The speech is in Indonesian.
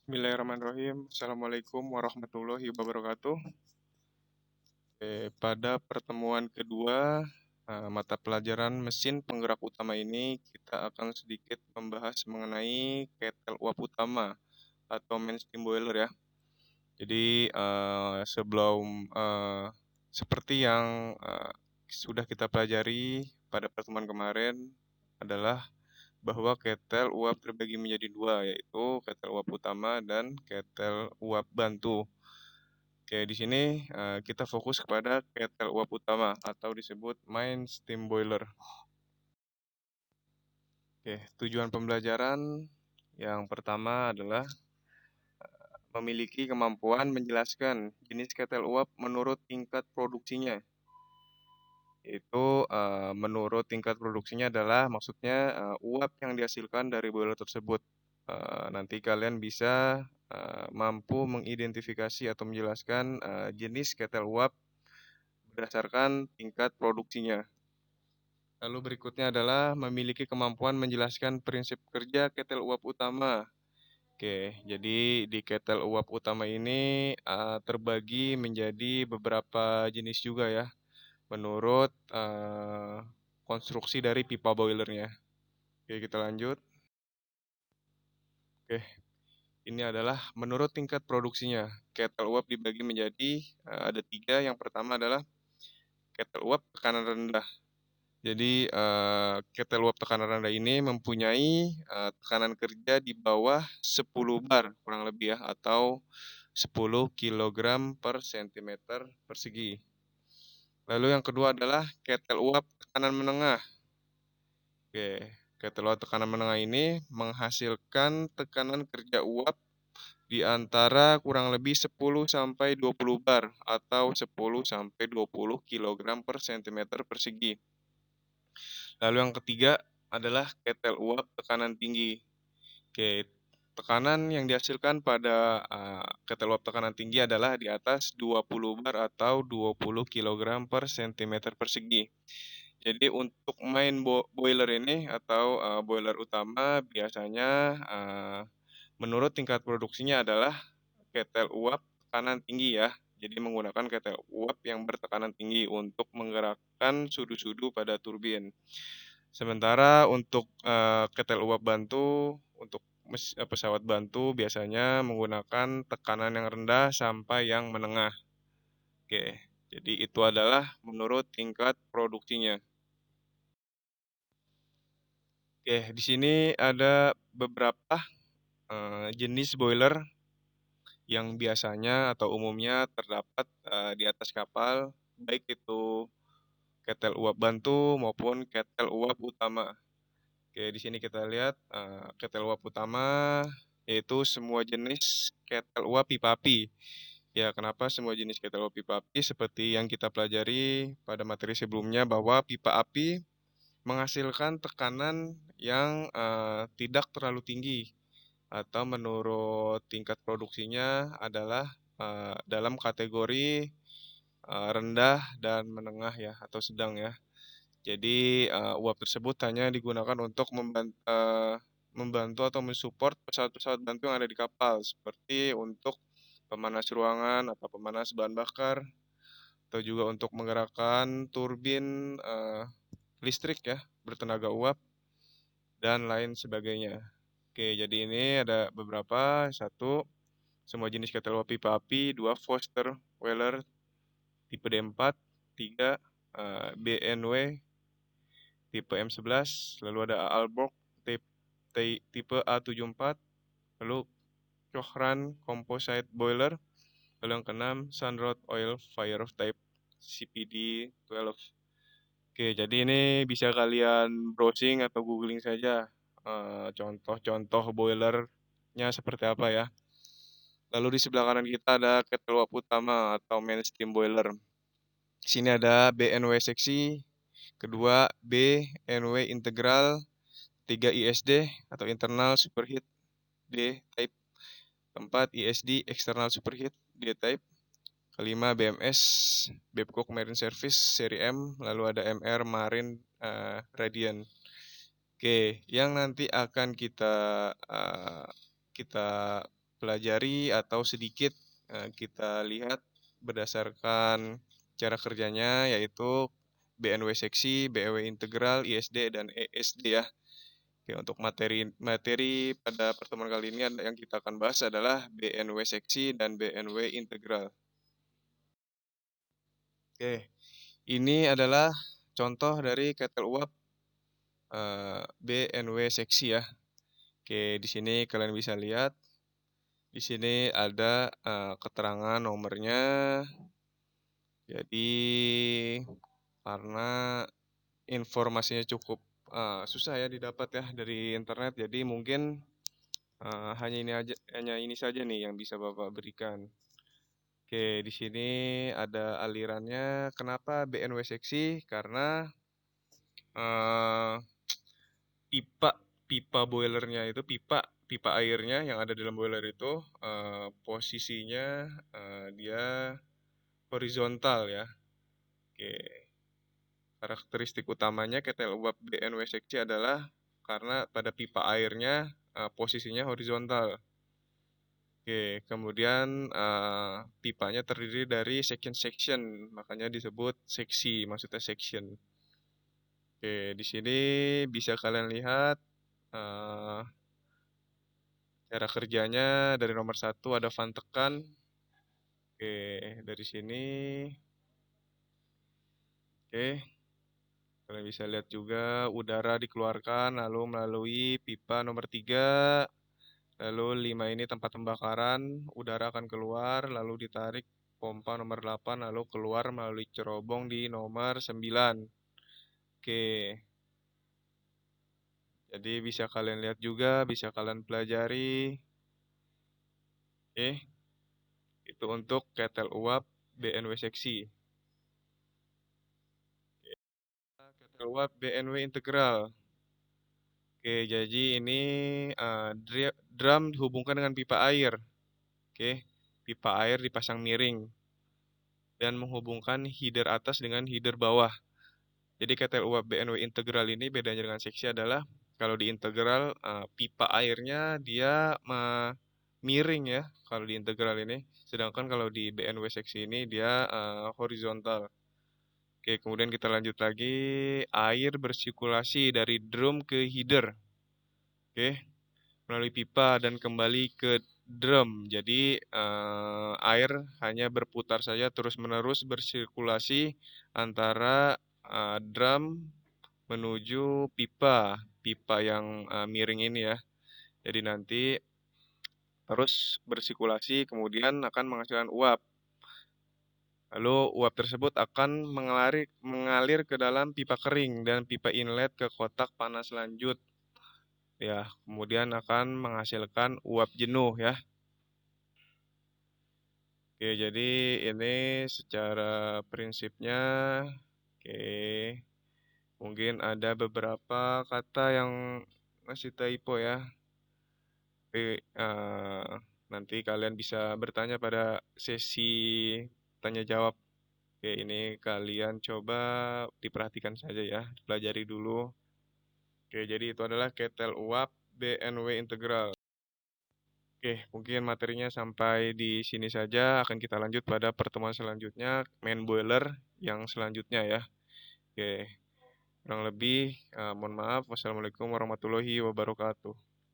Bismillahirrahmanirrahim. Assalamualaikum warahmatullahi wabarakatuh. Pada pertemuan kedua mata pelajaran mesin penggerak utama ini, kita akan sedikit membahas mengenai ketel uap utama atau main steam boiler ya. Jadi seperti yang sudah kita pelajari pada pertemuan kemarin adalah bahwa ketel uap terbagi menjadi dua, yaitu ketel uap utama dan ketel uap bantu. Oke, di sini kita fokus kepada ketel uap utama atau disebut main steam boiler. Oke, tujuan pembelajaran yang pertama adalah memiliki kemampuan menjelaskan jenis ketel uap menurut tingkat produksinya. Itu menurut tingkat produksinya adalah maksudnya uap yang dihasilkan dari boiler tersebut. Nanti kalian bisa mampu mengidentifikasi atau menjelaskan jenis ketel uap berdasarkan tingkat produksinya. Lalu berikutnya adalah memiliki kemampuan menjelaskan prinsip kerja ketel uap utama. Oke, jadi di ketel uap utama ini terbagi menjadi beberapa jenis juga ya, menurut konstruksi dari pipa boilernya. Oke, kita lanjut. Oke, ini adalah menurut tingkat produksinya. Ketel uap dibagi menjadi ada 3. Yang pertama adalah ketel uap tekanan rendah. Jadi ketel uap tekanan rendah ini mempunyai tekanan kerja di bawah 10 bar kurang lebih ya, atau 10 kg per cm persegi. Lalu yang kedua adalah ketel uap tekanan menengah. Oke, ketel uap tekanan menengah ini menghasilkan tekanan kerja uap di antara kurang lebih 10 sampai 20 bar atau 10 sampai 20 kg per cm persegi. Lalu yang ketiga adalah ketel uap tekanan tinggi. Oke, tekanan yang dihasilkan pada ketel uap tekanan tinggi adalah di atas 20 bar atau 20 kg per cm persegi. Jadi untuk main boiler ini atau boiler utama biasanya menurut tingkat produksinya adalah ketel uap tekanan tinggi ya. Jadi menggunakan ketel uap yang bertekanan tinggi untuk menggerakkan sudu-sudu pada turbin. Sementara untuk ketel uap bantu, untuk pesawat bantu biasanya menggunakan tekanan yang rendah sampai yang menengah. Oke, jadi itu adalah menurut tingkat produksinya. Oke, di sini ada beberapa jenis boiler yang biasanya atau umumnya terdapat di atas kapal, baik itu ketel uap bantu maupun ketel uap utama. Oke, di sini kita lihat ketel uap utama yaitu semua jenis ketel uap pipa api. Ya, kenapa semua jenis ketel uap pipa api? Seperti yang kita pelajari pada materi sebelumnya bahwa pipa api menghasilkan tekanan yang tidak terlalu tinggi atau menurut tingkat produksinya adalah dalam kategori rendah dan menengah ya atau sedang ya. Jadi uap tersebut hanya digunakan untuk membantu atau mensupport pesawat-pesawat bantu yang ada di kapal seperti untuk pemanas ruangan atau pemanas bahan bakar atau juga untuk menggerakkan turbin listrik ya bertenaga uap dan lain sebagainya. Oke, jadi ini ada beberapa. 1, semua jenis ketel uap pipa api. 2, Foster Weller tipe D4. 3, BNW tipe M11. Lalu ada Aalborg tipe A74. Lalu Cochran Composite Boiler. Lalu yang keenam, Sunrod Oil Fire type CPD12. Oke, jadi ini bisa kalian browsing atau googling saja contoh-contoh boilernya seperti apa ya. Lalu di sebelah kanan kita ada ketel uap utama atau main steam boiler. Di sini ada BNW seksi, kedua BNW integral, 3 ISD atau internal superheat D type, 4 ISD external superheat D type, kelima BMS Babcock Marine Service seri M, lalu ada MR Marine Radiant. Oke, yang nanti akan kita pelajari atau sedikit kita lihat berdasarkan cara kerjanya, yaitu BNW seksi, BNW integral, ISD, dan ESD ya. Oke, untuk materi pada pertemuan kali ini yang kita akan bahas adalah BNW seksi dan BNW integral. Oke, ini adalah contoh dari ketel uap BNW seksi ya. Oke, di sini kalian bisa lihat. Di sini ada keterangan nomornya. Jadi karena informasinya cukup susah ya didapat ya dari internet, jadi mungkin hanya ini saja nih yang bisa Bapak berikan. Oke, di sini ada alirannya. Kenapa BNW seksi? Karena eh, pipa pipa boilernya itu pipa airnya yang ada dalam boiler itu posisinya dia horizontal ya. Oke, karakteristik utamanya ketel uap BNW seksi adalah karena pada pipa airnya posisinya horizontal. Oke, kemudian pipanya terdiri dari section, makanya disebut seksi, maksudnya section. Oke, di sini bisa kalian lihat eh, cara kerjanya. Dari nomor 1 ada fan tekan. Oke, dari sini. Oke, kalian bisa lihat juga udara dikeluarkan lalu melalui pipa nomor 3. Lalu 5 ini tempat pembakaran, udara akan keluar lalu ditarik pompa nomor 8 lalu keluar melalui cerobong di nomor 9. Oke. Jadi bisa kalian lihat juga, bisa kalian pelajari. Oke. Itu untuk ketel uap BNW seksi. Ketel uap BNW integral. Oke, jadi ini drum dihubungkan dengan pipa air. Oke, pipa air dipasang miring dan menghubungkan header atas dengan header bawah. Jadi ketel uap BNW integral ini bedanya dengan seksi adalah kalau di integral pipa airnya dia miring ya kalau di integral ini. Sedangkan kalau di BNW seksi ini dia horizontal. Oke, kemudian kita lanjut lagi. Air bersirkulasi dari drum ke header. Oke, melalui pipa dan kembali ke drum. Jadi air hanya berputar saja terus-menerus bersirkulasi antara drum menuju pipa yang miring ini ya. Jadi nanti terus bersirkulasi kemudian akan menghasilkan uap. Lalu uap tersebut akan mengalir ke dalam pipa kering dan pipa inlet ke kotak panas lanjut. Ya, kemudian akan menghasilkan uap jenuh ya. Oke, jadi ini secara prinsipnya. Oke, mungkin ada beberapa kata yang masih typo ya. Tapi nanti kalian bisa bertanya pada sesi tanya jawab. Oke, ini kalian coba diperhatikan saja ya, pelajari dulu. Oke, jadi itu adalah ketel uap BNW integral. Oke, mungkin materinya sampai di sini saja. Akan kita lanjut pada pertemuan selanjutnya, main boiler yang selanjutnya ya. Oke, kurang lebih mohon maaf. Wassalamualaikum warahmatullahi wabarakatuh.